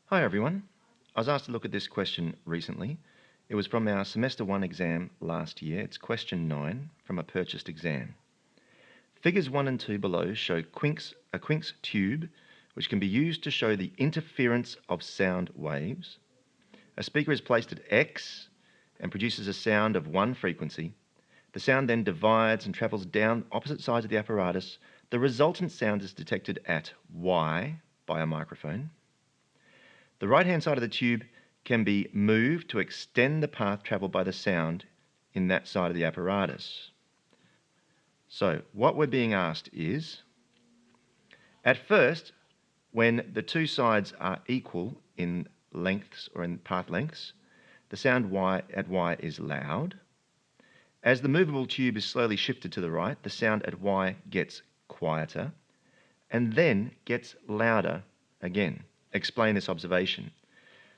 Hi everyone. I was asked to look at this question recently. It was from our semester 1 exam last year. It's question 9 from a purchased exam. Figures 1 and 2 below show a Quinke's tube which can be used to show the interference of sound waves. A speaker is placed at X and produces a sound of one frequency. The sound then divides and travels down opposite sides of the apparatus. The resultant sound is detected at Y by a microphone. The right-hand side of the tube can be moved to extend the path travelled by the sound in that side of the apparatus. So what we're being asked is, at first, when the two sides are equal in lengths or in path lengths, the sound Y at Y is loud. As the movable tube is slowly shifted to the right, the sound at Y gets quieter and then gets louder again. Explain this observation.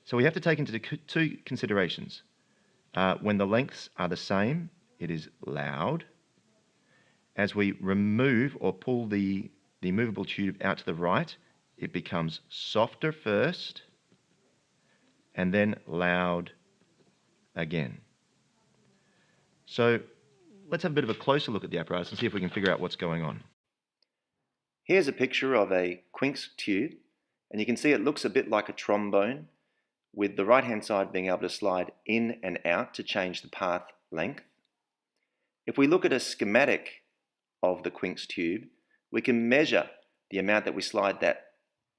So we have to take into two considerations. When the lengths are the same, it is loud. As we remove or pull the movable tube out to the right, it becomes softer first and then loud again. So let's have a bit of a closer look at the apparatus and see if we can figure out what's going on. Here's a picture of a Quinke's tube, and you can see it looks a bit like a trombone, with the right-hand side being able to slide in and out to change the path length. If we look at a schematic of the Quinke's tube, we can measure the amount that we slide that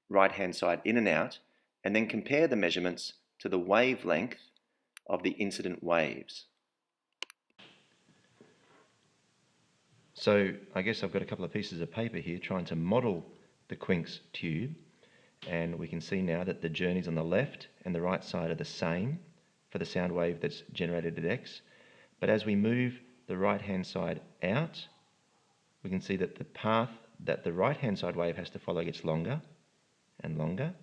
right-hand side in and out, and then compare the measurements to the wavelength of the incident waves. So I guess I've got a couple of pieces of paper here trying to model the Quinke's tube, and we can see now that the journeys on the left and the right side are the same for the sound wave that's generated at X. But as we move the right-hand side out, we can see that the path that the right-hand side wave has to follow gets longer and longer,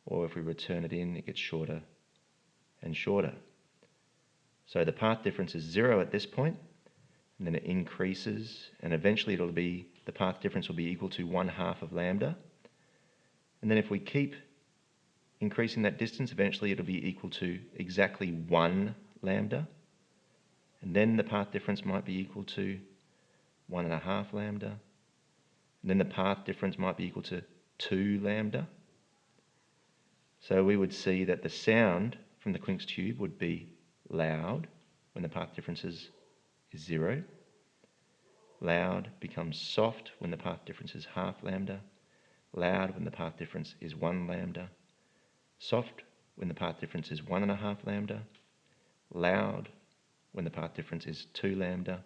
or if we return it in, it gets shorter and shorter. So the path difference is 0 at this point, and then it increases, and eventually the path difference will be equal to 1/2 of lambda. And then if we keep increasing that distance, eventually it'll be equal to exactly 1 lambda. And then the path difference might be equal to 1.5 lambda. And then the path difference might be equal to 2 lambda. So we would see that the sound from the Quinke's tube would be loud when the path difference is 0. Loud becomes soft when the path difference is 1/2 lambda. Loud when the path difference is 1 lambda. Soft when the path difference is 1.5 lambda. Loud when the path difference is 2 lambda,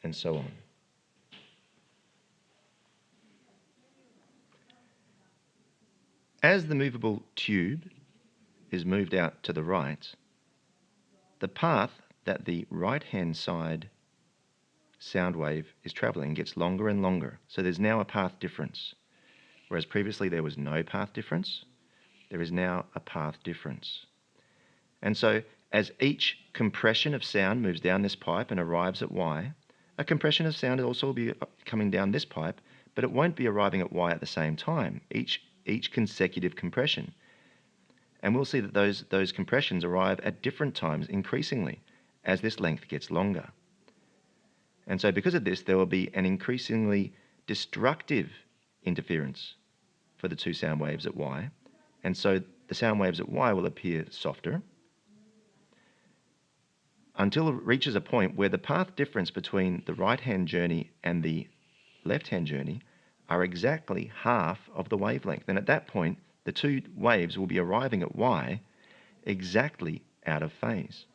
and so on. As the movable tube is moved out to the right, the path that the right-hand side sound wave is travelling gets longer and longer. So there's now a path difference. Whereas previously there was no path difference, there is now a path difference. And so as each compression of sound moves down this pipe and arrives at Y, a compression of sound will also be coming down this pipe, but it won't be arriving at Y at the same time, each consecutive compression. And we'll see that those compressions arrive at different times increasingly as this length gets longer. And so because of this, there will be an increasingly destructive interference for the two sound waves at Y. And so the sound waves at Y will appear softer until it reaches a point where the path difference between the right-hand journey and the left-hand journey are exactly half of the wavelength. And at that point, the two waves will be arriving at Y exactly out of phase.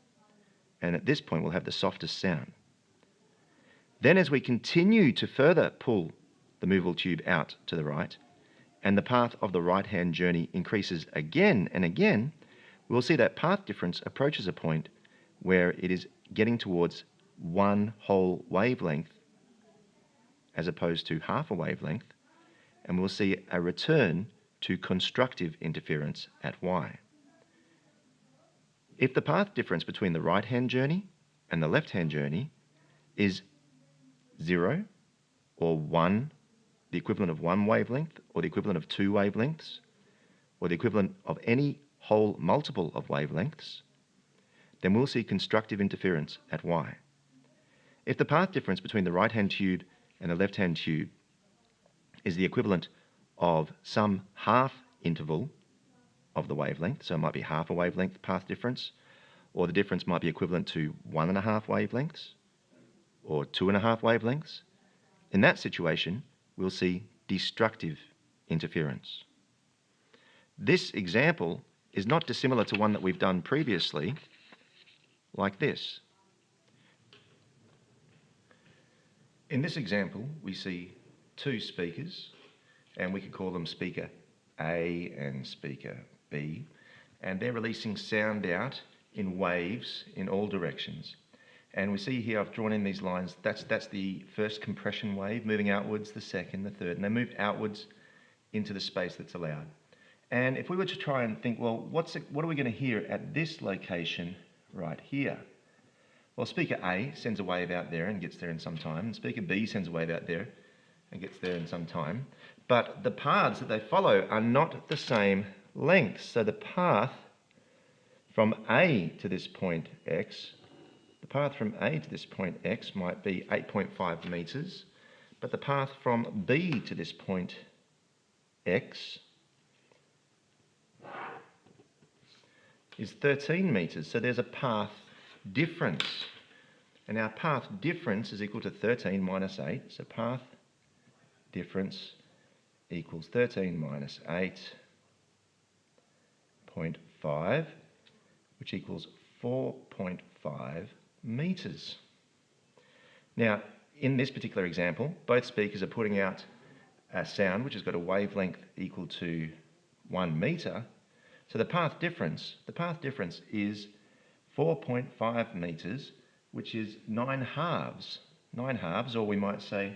And at this point, we'll have the softest sound. Then as we continue to further pull the movable tube out to the right, and the path of the right-hand journey increases again and again, we'll see that path difference approaches a point where it is getting towards one whole wavelength as opposed to half a wavelength, and we'll see a return to constructive interference at Y. If the path difference between the right-hand journey and the left-hand journey is 0 or 1, the equivalent of 1 wavelength or the equivalent of 2 wavelengths, or the equivalent of any whole multiple of wavelengths, then we'll see constructive interference at y. If the path difference between the right-hand tube and the left-hand tube is the equivalent of some half interval of the wavelength, so it might be half a wavelength path difference, or the difference might be equivalent to 1.5 wavelengths, or 2.5 wavelengths, in that situation, we'll see destructive interference. This example is not dissimilar to one that we've done previously, like this. In this example, we see two speakers, and we could call them speaker A and speaker B, and they're releasing sound out in waves in all directions. And we see here I've drawn in these lines, that's the first compression wave moving outwards, the second, the third, and they move outwards into the space that's allowed. And if we were to try and think, well, what are we going to hear at this location right here? Well, speaker A sends a wave out there and gets there in some time, and speaker B sends a wave out there and gets there in some time. But the paths that they follow are not the same length. So the path from A to this point X, the path from A to this point X might be 8.5 meters, but the path from B to this point X is 13 meters. So there's a path difference. And our path difference is equal to 13 minus 8. So path difference equals 13 minus 8.5, which equals 4.5 meters. Now, in this particular example, both speakers are putting out a sound which has got a wavelength equal to 1 meter. So the path difference is 4.5 meters, which is 9 halves. 9 halves, or we might say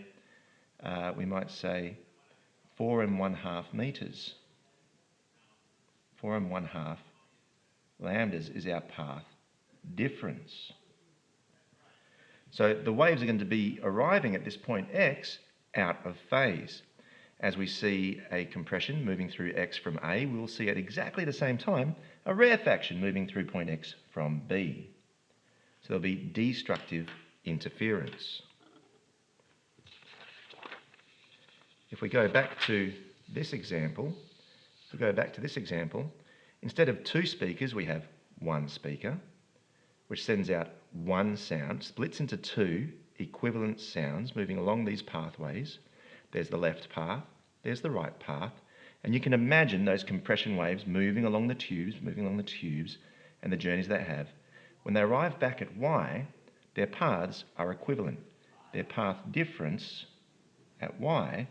4.5 meters. 4.5 lambdas is our path difference. So the waves are going to be arriving at this point X out of phase. As we see a compression moving through X from A, we will see at exactly the same time a rarefaction moving through point X from B. So there'll be destructive interference. If we go back to this example, instead of two speakers, we have one speaker, which sends out one sound, splits into two equivalent sounds moving along these pathways. There's the left path, there's the right path, and you can imagine those compression waves moving along the tubes, and the journeys they have. When they arrive back at Y, their paths are equivalent. Their path difference at Y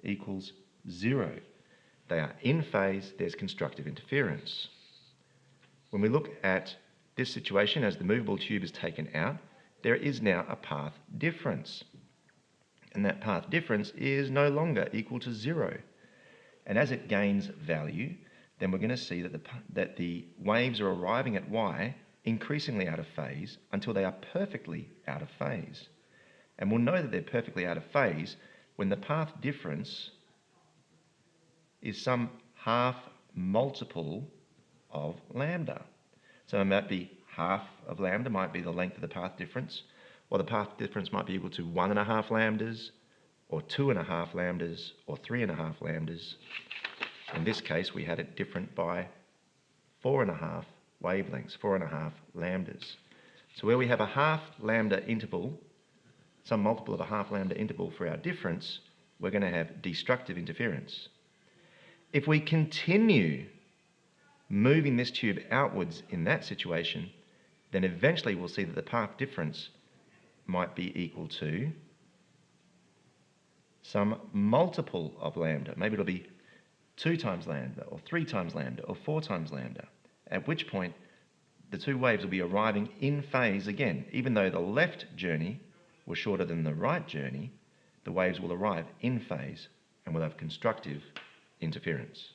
equals 0. They are in phase, there's constructive interference. When we look at this situation as the movable tube is taken out, there is now a path difference. And that path difference is no longer equal to 0. And as it gains value, then we're going to see that the waves are arriving at Y increasingly out of phase until they are perfectly out of phase. And we'll know that they're perfectly out of phase when the path difference is some half multiple of lambda. So it might be half of lambda, might be the length of the path difference, or the path difference might be equal to 1.5 lambdas, or 2.5 lambdas, or 3.5 lambdas. In this case, we had it different by 4.5 wavelengths, 4.5 lambdas. So where we have a half lambda interval, some multiple of a half lambda interval for our difference, we're going to have destructive interference. If we continue moving this tube outwards in that situation, then eventually we'll see that the path difference might be equal to some multiple of lambda. Maybe it'll be 2 times lambda, or 3 times lambda, or 4 times lambda, at which point the two waves will be arriving in phase again. Even though the left journey was shorter than the right journey, the waves will arrive in phase and will have constructive interference.